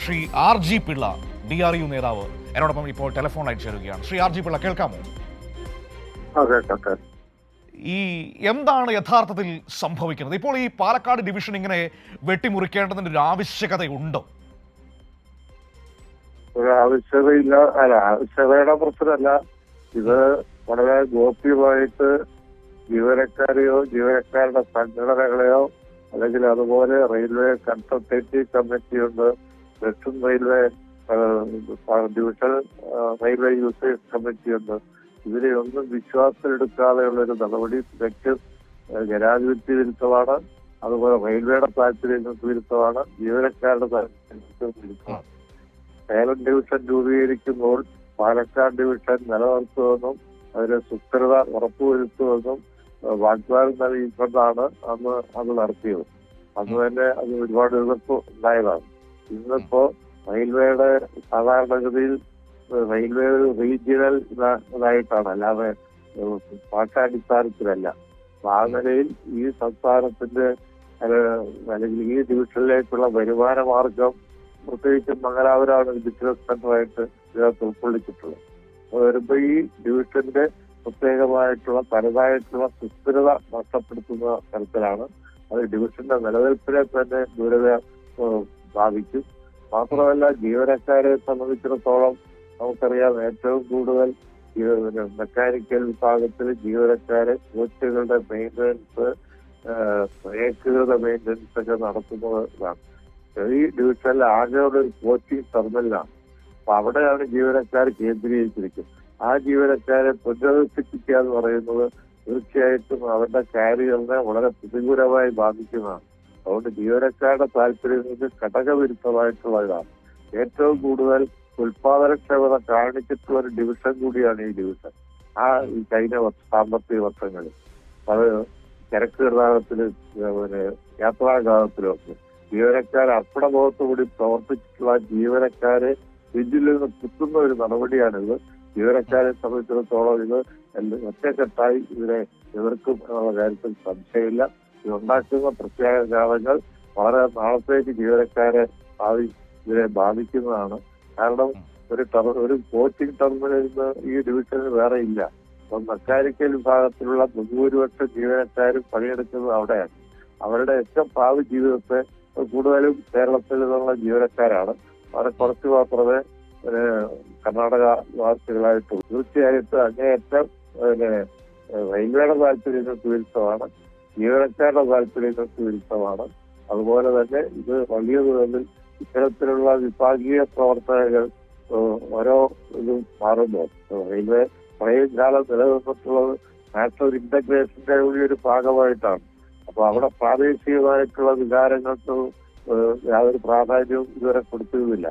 Shri R G Pillai DRU നേതാവ് എന്നോടൊപ്പം ഇപ്പോൾ ടെലിഫോൺ ലൈൻ ചേരുകയാണ്. ശ്രീ ആർ ജി പിള്ള, കേൾക്കാമോ? ഈ എന്താണ് യഥാർത്ഥത്തിൽ സംഭവിക്കുന്നത്? ഇപ്പോൾ ഈ പാലക്കാട് ഡിവിഷൻ ഇങ്ങനെ വെട്ടിമുറിക്കേണ്ടതിന്റെ ഒരു ആവശ്യകതയുണ്ടോ? ഒരു ആവശ്യകതയില്ല, അല്ല ആവശ്യകതയുടെ പ്രശ്നമല്ല. ഇത് വളരെ ഗോപ്യമായിട്ട് ജീവനക്കാരെയോ ജീവനക്കാരുടെ സംഘടനകളെയോ അല്ലെങ്കിൽ അതുപോലെ railway consultative കമ്മിറ്റിയുണ്ട്, Dakshin railway division railway users കമ്മിറ്റിയുണ്ട്. ഇതിനെ ഒന്നും വിശ്വാസത്തിലെടുക്കാതെയുള്ളൊരു നടപടി തികച്ചും ജനാധിപത്യ വിരുദ്ധമാണ്. അതുപോലെ റെയിൽവേയുടെ താല്പര്യങ്ങൾക്ക് വിരുദ്ധമാണ്, ജീവനക്കാരുടെ താല്പര്യങ്ങൾക്ക് വിരുദ്ധമാണ്. സേലം ഡിവിഷൻ രൂപീകരിക്കുമ്പോൾ പാലക്കാട് ഡിവിഷൻ നിലനിർത്തുമെന്നും അതിന് സുസ്ഥിരത ഉറപ്പുവരുത്തുമെന്നും വാഗ്ദാനം നൽകിക്കൊണ്ടാണ് അന്ന് അത് നടത്തിയത്. അന്ന് തന്നെ അത് ഒരുപാട് എതിർപ്പ് ഉണ്ടായതാണ്. ഇന്നിപ്പോ റെയിൽവേയുടെ സാധാരണഗതിയിൽ റെയിൽവേ ഒരു റീജിയണൽ ഇതായിട്ടാണ്, അല്ലാതെ ഭാഷാടിസ്ഥാനത്തിലല്ല. ആ നിലയിൽ ഈ സംസ്ഥാനത്തിന്റെ അല്ലെങ്കിൽ ഈ ഡിവിഷനിലേക്കുള്ള വരുമാന മാർഗം പ്രത്യേകിച്ചും മംഗലാപുരമാണ് ബിസിനസ് സെന്ററായിട്ട് ഇതിനകത്ത് ഉൾക്കൊള്ളിച്ചിട്ടുള്ളത്. വരുമ്പോ ഈ ഡിവിഷന്റെ പ്രത്യേകമായിട്ടുള്ള തനതായിട്ടുള്ള സുസ്ഥിരത നഷ്ടപ്പെടുത്തുന്ന തരത്തിലാണ്. അത് ഡിവിഷന്റെ നിലനിൽപ്പിനെ തന്നെ ദുരിത ബാധിക്കും. മാത്രമല്ല, ജീവനക്കാരെ സംബന്ധിച്ചിടത്തോളം നമുക്കറിയാം, ഏറ്റവും കൂടുതൽ മെക്കാനിക്കൽ വിഭാഗത്തിൽ ജീവനക്കാരെ കോച്ചുകളുടെ മെയിൻ്റനൻസ്, ഏകീകൃത മെയിൻ്റനൻസ് ഒക്കെ നടത്തുന്നത് ഇതാണ്. ഈ ഡിവിഷനിൽ ആകെ ഒരു കോച്ചിങ് ടെർമിനലാണ്. അപ്പൊ അവിടെയാണ് ജീവനക്കാർ കേന്ദ്രീകരിച്ചിരിക്കുന്നത്. ആ ജീവനക്കാരെ പുനരധിവസിപ്പിക്കുക എന്ന് പറയുന്നത് തീർച്ചയായിട്ടും അവരുടെ കാര്യങ്ങളെ വളരെ പ്രതികൂലമായി ബാധിക്കുന്നതാണ്. അതുകൊണ്ട് ജീവനക്കാരുടെ താല്പര്യങ്ങൾക്ക് ഘടകവിരുദ്ധമായിട്ടുള്ളതാണ്. ഏറ്റവും കൂടുതൽ ഉൽപാദനക്ഷമത കാണിച്ചിട്ടുള്ള ഒരു ഡിവിഷൻ കൂടിയാണ് ഈ ഡിവിഷൻ. ഈ കഴിഞ്ഞ സാമ്പത്തിക വർഷങ്ങളിൽ അത് ചരക്ക് ഗതാഗതത്തിലും യാത്രാഗതാഗതത്തിലും ഒക്കെ ജീവനക്കാർ അർപ്പണബോധത്തോടുകൂടി പ്രവർത്തിച്ചിട്ടുള്ള ജീവനക്കാരെ ഇതിൽ നിന്ന് കുത്തുന്ന ഒരു നടപടിയാണിത്. ജീവനക്കാരെ സംബന്ധിച്ചിടത്തോളം ഇത് ഒറ്റക്കെട്ടായി ഇതിനെ എതിർക്കും എന്നുള്ള കാര്യത്തിൽ സംശയമില്ല. ഇതുണ്ടാക്കുന്ന പ്രത്യാഘാതങ്ങൾ വളരെ നാളത്തേക്ക് ജീവനക്കാരെ ഇതിനെ ബാധിക്കുന്നതാണ്. കാരണം ഒരു കോച്ചിങ് ടെർമിനലിൽ നിന്ന് ഈ ഡിവിഷനിൽ വേറെ ഇല്ല. അപ്പം മെക്കാനിക്കൽ വിഭാഗത്തിലുള്ള ബഹുഭൂരിപക്ഷം ജീവനക്കാരും പണിയെടുക്കുന്നത് അവിടെയാണ്. അവരുടെ ഏറ്റവും ഭാവി ജീവിതത്തെ കൂടുതലും കേരളത്തിൽ നിന്നുള്ള ജീവനക്കാരാണ്. വളരെ കുറച്ച് മാത്രമേ കർണാടക വാസികളായിട്ടുള്ളൂ. തീർച്ചയായിട്ടും അങ്ങേയറ്റം റെയിൽവേയുടെ താല്പര്യങ്ങൾക്ക് വിരുദ്ധമാണ്, ജീവനക്കാരുടെ താല്പര്യങ്ങൾക്ക് വിരുദ്ധമാണ്. അതുപോലെ തന്നെ ഇത് വലിയ തോതിൽ ഇത്തരത്തിലുള്ള വിഭാഗീയ പ്രവർത്തനങ്ങൾ ഓരോ ഇതും മാറുമ്പോൾ റെയിൽവേ കുറേ കാലം നിലനിന്നിട്ടുള്ളത് നാഷണൽ ഇന്റഗ്രേഷന്റെ കൂടി ഒരു ഭാഗമായിട്ടാണ്. അപ്പൊ അവിടെ പ്രാദേശികമായിട്ടുള്ള വികാരങ്ങൾക്ക് യാതൊരു പ്രാധാന്യവും ഇതുവരെ കൊടുത്തിരുന്നില്ല.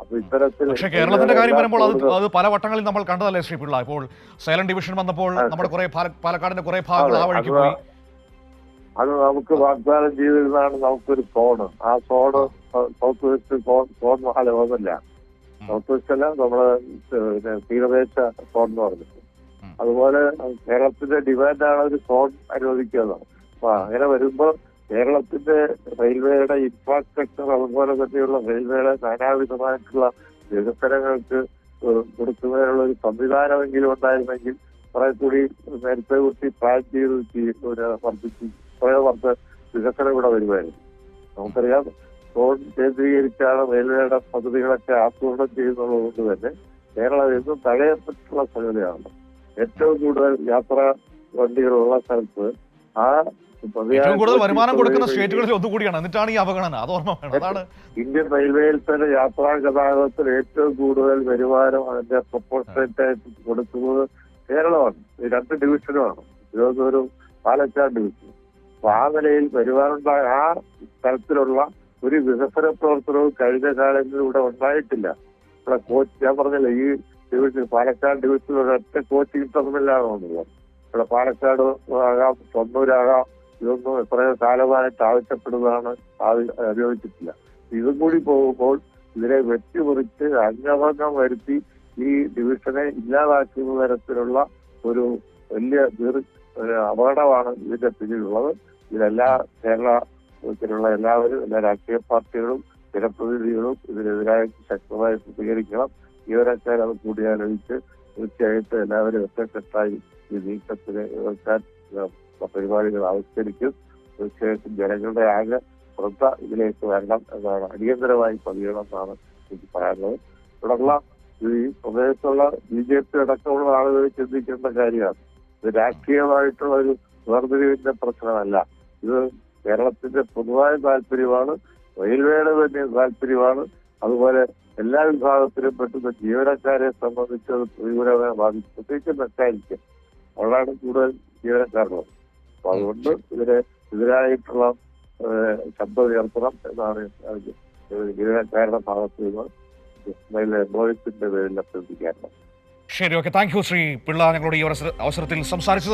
അപ്പൊ ഇത്തരത്തിൽ പക്ഷേ കേരളത്തിന്റെ കാര്യം വരുമ്പോൾ അത് പല വട്ടങ്ങളിൽ നമ്മൾ കണ്ടതല്ലേ ശ്രീ പിള്ള? ഇപ്പോൾ സേലം ഡിവിഷൻ വന്നപ്പോൾ നമ്മുടെ കുറെ പാലക്കാടിന്റെ കുറെ ഭാഗങ്ങൾ ആ വഴിക്ക് പോയി. അത് നമുക്ക് വാഗ്ദാനം ചെയ്തിരുന്നതാണ് നമുക്കൊരു സോണ്. ആ സോണ് സൗത്ത് വെസ്റ്റ് സോൺ അല്ല ഒന്നല്ല, സൗത്ത് വെസ്റ്റ് അല്ല, നമ്മള് തീരദേശ സോൺ എന്ന് പറഞ്ഞിട്ട്. അതുപോലെ കേരളത്തിന്റെ ഡിമാൻഡാണ് ഒരു സോൺ അനുവദിക്കുന്നത്. അപ്പൊ അങ്ങനെ വരുമ്പോൾ കേരളത്തിന്റെ റെയിൽവേയുടെ ഇൻഫ്രാസ്ട്രക്ചർ അതുപോലെ തന്നെയുള്ള റെയിൽവേയുടെ നാനാവിധമായിട്ടുള്ള വികസനങ്ങൾക്ക് കൊടുക്കുന്നതിനുള്ള ഒരു സംവിധാനമെങ്കിലും ഉണ്ടായിരുന്നെങ്കിൽ കുറെ കൂടി നേരത്തെ കുട്ടി പ്ലാൻ ചെയ്ത് വർദ്ധിച്ച് കുറേ വർഷം വികസനം ഇവിടെ വരുമായിരുന്നു. നമുക്കറിയാം, സോൺ കേന്ദ്രീകരിച്ചാണ് റെയിൽവേയുടെ പദ്ധതികളൊക്കെ ആസൂത്രണം ചെയ്യുന്നത് കൊണ്ട് തന്നെ കേരളം എന്നും തഴയപ്പെട്ടുള്ള സംഗതിയാണ്. ഏറ്റവും കൂടുതൽ യാത്രാ വണ്ടികളുള്ള സ്ഥലത്ത് ഏറ്റവും കൂടുതൽ വരുമാനം കൊടുക്കുന്ന സ്റ്റേറ്റുകളിൽ ഒന്നുകൂടിയാണ്. എന്നിട്ടാണ് ഈ അവഗണന. അത് ഓർമ്മ വേണം. അതാണ് ഇന്ത്യൻ റെയിൽവേയിൽ തന്നെ യാത്രാ ഗതാഗതത്തിൽ ഏറ്റവും കൂടുതൽ വരുമാനം അതിന്റെ പ്രൊപ്പോർഷനേറ്റ് ആയിട്ട് കൊടുക്കുന്നത് കേരളമാണ്. ഈ രണ്ട് ഡിവിഷനുമാണ്, തിരുവനന്തപുരം പാലക്കാട് ഡിവിഷൻ. അപ്പൊ ആ നിലയിൽ വരുമാനമുണ്ടായ ആ തരത്തിലുള്ള ഒരു വികസന പ്രവർത്തനവും കഴിഞ്ഞ കാലങ്ങളിൽ ഇവിടെ ഉണ്ടായിട്ടില്ല. ഇവിടെ ഞാൻ പറഞ്ഞില്ല, ഈ ഡിവിഷൻ പാലക്കാട് ഡിവിഷനിൽ ഒരൊറ്റ കോച്ചിങ് ടെർമിനലാണ് വന്നത്. ഇവിടെ പാലക്കാട് ആകാം, തൊണ്ണൂരാകാം, ഇതൊന്നും എത്രയോ കാലമായിട്ട് ആവശ്യപ്പെടുന്നതാണ്, ഉപയോഗിച്ചിട്ടില്ല. ഇതും കൂടി പോകുമ്പോൾ ഇതിനെ വെട്ടിമുറിച്ച് അംഗഭംഗം വരുത്തി ഈ ഡിവിഷനെ ഇല്ലാതാക്കുന്ന തരത്തിലുള്ള ഒരു വലിയ അപകടമാണ് ഇതിന്റെ പിന്നിലുള്ളത്. ഇതിലെല്ലാ കേരളത്തിലുള്ള എല്ലാവരും, എല്ലാ രാഷ്ട്രീയ പാർട്ടികളും ജനപ്രതിനിധികളും ഇതിനെതിരായിട്ട് ശക്തമായി പ്രതികരിക്കണം. ജീവനക്കാർ അത് കൂടിയാലോചിച്ച് തീർച്ചയായിട്ടും എല്ലാവരും ഒറ്റക്കെട്ടായി ഈ നീക്കത്തിന് എതിർക്കാൻ പരിപാടികൾ ആവിഷ്കരിക്കും. തീർച്ചയായിട്ടും ജനങ്ങളുടെ ആകെ ശ്രദ്ധ ഇതിലേക്ക് വരണം എന്നാണ്, അടിയന്തരമായി പതിയണം എന്നാണ് എനിക്ക് പറയാനുള്ളത്. ഇവിടെയുള്ള ഈ പ്രദേശത്തുള്ള BJP അടക്കമുള്ള ആളുകൾ ചിന്തിക്കേണ്ട കാര്യമാണ്. ഇത് രാഷ്ട്രീയമായിട്ടുള്ള ഒരു വേർതിരിവിന്റെ പ്രശ്നമല്ല. ഇത് കേരളത്തിന്റെ പൊതുവായ താല്പര്യമാണ്, റെയിൽവേയുടെ തന്നെ താല്പര്യമാണ്. അതുപോലെ എല്ലാ വിഭാഗത്തിലും പെട്ടുന്ന ജീവനക്കാരെ സംബന്ധിച്ച് അത് പ്രതികൂലമായി ബാധിക്കും. പ്രത്യേകിച്ച് മെക്കാനിക്ക് അവിടെയാണ് കൂടുതൽ ജീവനക്കാരുള്ളത്. അപ്പൊ അതുകൊണ്ട് ഇതിനെതിരായിട്ടുള്ള ശബ്ദം ഉയർത്തണം എന്നാണ് ജീവനക്കാരുടെ ഭാഗത്ത് നിന്ന് എംപ്ലോയീസിന്റെ പേരിൽ അഭ്യർത്ഥിക്കാറുള്ളത്. ശരി, okay. Thank you Shri Pillai, ഞങ്ങളോട് ഈ അവസരത്തിൽ സംസാരിച്ചത്.